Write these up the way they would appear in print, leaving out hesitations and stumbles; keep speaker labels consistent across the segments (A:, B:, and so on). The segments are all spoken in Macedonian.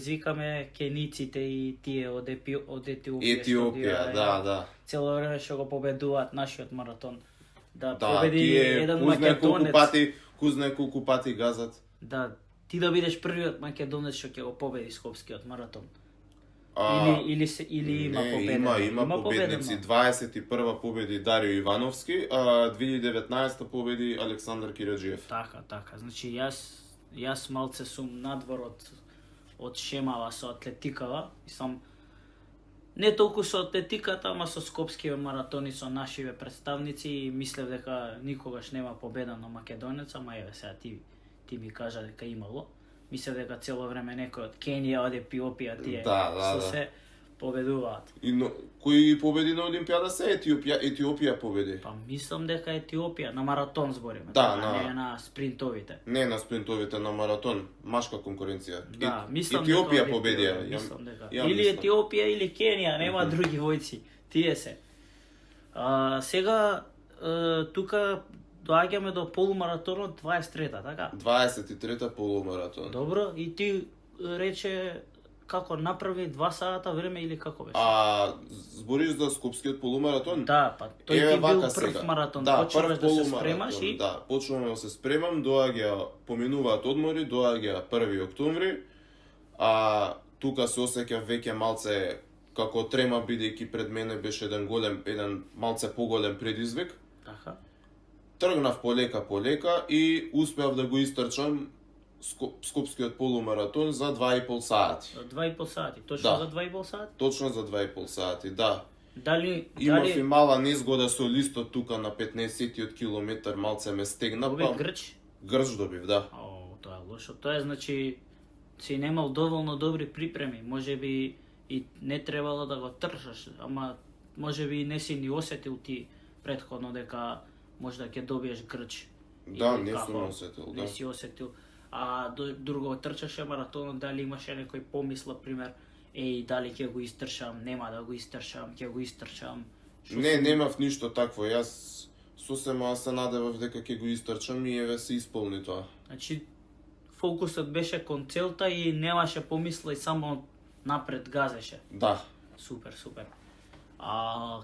A: предизвикаме кениците и тие од Етиопија.
B: Етиопија, да.
A: Цело време што го победуваат нашиот маратон. Да,
B: Да,
A: победи
B: тие
A: еден
B: кузне колку
A: македонец.
B: пати газат.
A: Да, ти да бидеш првиот македонец што ќе го победи Скопскиот маратон. Или има победено?
B: Има победници. 21 победи Дарио Ивановски, а 2019 победи Александар Кираджиев.
A: Така. Значи јас малце сум надвор од шемава со атлетикава и сам не толку со атлетиката, ама со скопскиве маратони со нашиве представници и мислев дека никогаш нема победено македонец, ама еве сега ти ми кажа дека имало. Мислев дека цело време некој од Кенија, од Епиопија тие се победуваат.
B: И кој победи на Олимпијада се Етиопија победи.
A: Па мислам дека Етиопија на маратон збориме, не на спринтовите.
B: Не на спринтовите, на маратон, машка конкуренција.
A: Да, мислам
B: Етиопија победија.
A: Или Етиопија или Кенија, нема други војци, тие се. Сега тука доаѓаме до полумаратонот 23-та, така?
B: 23-та полумаратон.
A: Добро, и ти рече како направи 2 сата време или како беше?
B: Збориш за Скопскиот полумаратон?
A: Да, па тој ти бил прв маратон, почнуваш да се спремаш и...
B: Да, почнувам да се спремам, поминуваат одмори, доаѓа 1 октомври, тука се осеќав веќе малце како трема, бидејќи пред мене беше еден малце поголем предизвик.
A: Така.
B: Тргнав полека и успеав да го истрчам Скопскиот полумаратон за 2,5 сати.
A: За 2,5 сати, точно за 2,5 сати?
B: Точно за 2,5 сати, да.
A: Имав
B: и мала незгода со листот тука на 15-тиот километар, малце ме стегна.
A: Добив грч?
B: Грч добив, да.
A: Тоа е лошо. Тоа е, значи, си немал доволно добри припреми. Можеби и не требало да го тршаш, ама можеби и не си ни осетил ти претходно дека можда ќе добиеш грч.
B: Да, не сум осетил, да.
A: Не си осетил. Друго трчаше маратонот, дали имаше некој помисла, пример, дали ќе го истршам, нема да го истршам, ќе го истршам.
B: Немав ништо такво. Јас сосема се надевав дека ќе го истрчам и еве се исполни тоа.
A: Значи, фокусот беше кон целта и немаше помисла и само напред газеше.
B: Да.
A: Супер.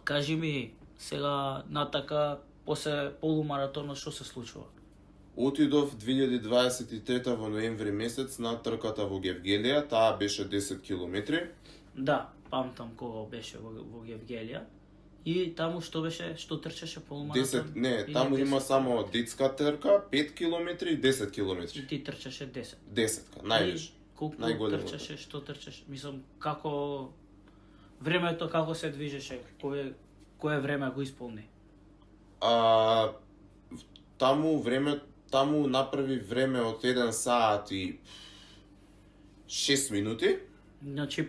A: Кажи ми, сега натака, после полумаратонот, што се случува?
B: Отидов 2023 во ноември месец на трката во Гевгелија, таа беше 10 километри.
A: Да, памтам кога беше во Гевгелија. И таму што беше, што трчаше полумаратон?
B: Таму има само детска трка, 5 километри и 10 километри.
A: И ти трчаше 10?
B: 10, највиш.
A: Колку трчаше, што трчаше? Мислам, како времето, како се движеше, кое време го исполни?
B: Таму направи време од 1 саат и 6 минути.
A: Значи,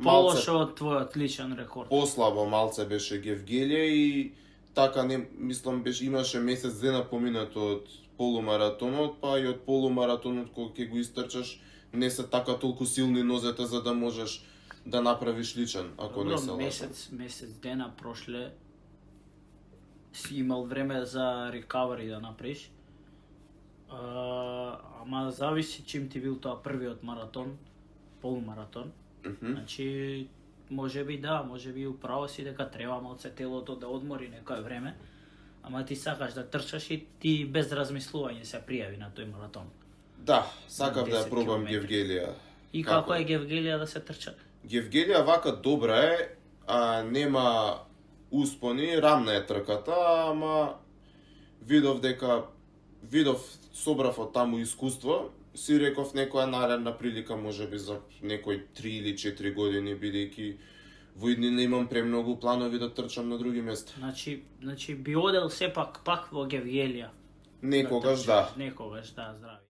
A: полошо од твојот личен рекорд.
B: Послабо малце беше Гевгелија и така мислам имаше месец дена поминато од полумаратонот, па и од полумаратонот кога ќе го истрчаш не се така толку силни нозете за да можеш да направиш личен, ако не се лаша.
A: Месец дена прошле си имал време за рекавери да направиш. Ама зависи чим ти бил тоа првиот маратон, полумаратон. Значи, можеби управо си дека треба малце телото да одмори некое време, ама ти сакаш да трчаш и ти без размислување се пријави на тој маратон.
B: Да, сакав да ја пробам Гевгелија.
A: И како е Гевгелија да се трча?
B: Гевгелија вака добра е, нема успони, рамна е трката, ама собрав од таму искуство, си реков некоја наредна прилика можеби за некој 3 или 4 години, бидејќи во иднина имам премногу планови да трчам на други места.
A: Значи би одел сепак пак во Гевгелија?
B: Некогаш да.
A: Некогаш да, здрави.